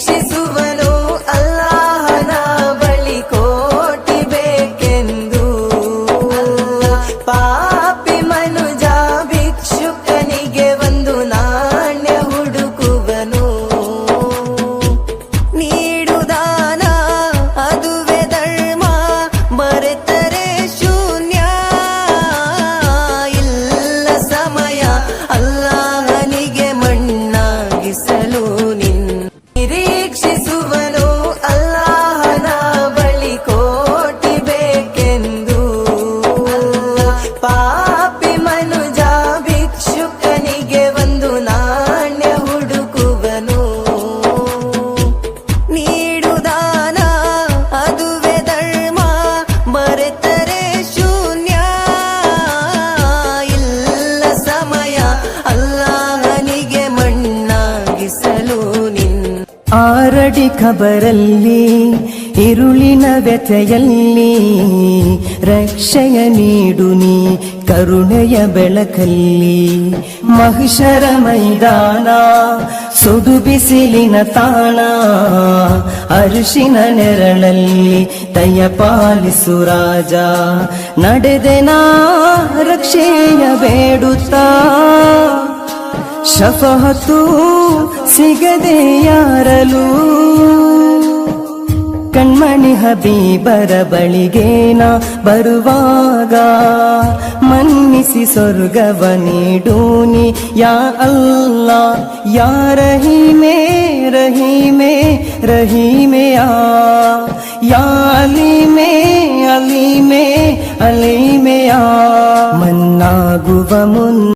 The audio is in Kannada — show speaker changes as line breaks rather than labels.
ನಿರೀಕ್ಷಿಸುವನು ಅಲ್ಲಾಹನ ಬಳಿ ಕೋಟಿ ಬೇಕೆಂದು. ಪಾಪಿ ಮನುಜ ಭಿಕ್ಷುಕನಿಗೆ ಒಂದು ನಾಣ್ಯ ಹುಡುಕುವನು. ನೀಡುದಾನ ಅದುವೆ ಧರ್ಮ, ಮರೆತರೆ ಶೂನ್ಯ. ಇಲ್ಲ ಸಮಯ ಅಲ್ಲಾಹನಿಗೆ ಮಣ್ಣಾಗಿಸಲು ನಿರೀಕ್ಷಿಸುವನು ಅಲ್ಲಾಹನ ಬಳಿ ಕೋಟಿ ಬೇಕೆಂದು. ಪಾಪಿ ಮನುಜ ಭಿಕ್ಷುಕನಿಗೆ ಒಂದು ನಾಣ್ಯ ಹುಡುಕುವನು. ನೀಡುದಾನ ಅದುವೆ ಧರ್ಮ, ಮರೆತರೆ ಶೂನ್ಯ. ಇಲ್ಲ ಸಮಯ ಅಲ್ಲಾಹನಿಗೆ ಮಣ್ಣಾಗಿಸಲು ಆರಡಿ ಖಬರಲ್ಲಿ ಇರುಳಿನ ವ್ಯಥೆಯಲ್ಲಿ ರಕ್ಷೆಯ ನೀಡು ನೀ ಕರುಣೆಯ ಬೆಳಕಲ್ಲಿ. ಮಹಿಷರ ಮೈದಾನ ಸುಡು ಬಿಸಿಲಿನ ತಾಣ, ಅರಿಶಿನ ನೆರಳಲ್ಲಿ ದಯ ಪಾಲಿಸು ರಾಜ. ನಡೆದೆನಾ ರಕ್ಷೆಯ ಬೇಡುತ್ತಾ, ಶಫಹತ್ತು ಸಿಗದೆ ಯಾರಲು. ಕಣ್ಮಣಿ ಹಬೀಬರ ಬಳಿಗೇನ ಬರುವಾಗ ಮನ್ನಿಸಿ ಸ್ವರ್ಗವ ನೀಡೂನಿ ಯಾ ಅಲ್ಲಾ. ಯಾ ರಹೀಮೇ ರಹೀಮೇ ರಹೀಮೆಯಾ, ಯಾ ಅಲೀಮೇ ಅಲೀಮೇ ಅಲೀಮೆಯಾ. ಮನ್ನಾಗುವ ಮುನ್ನ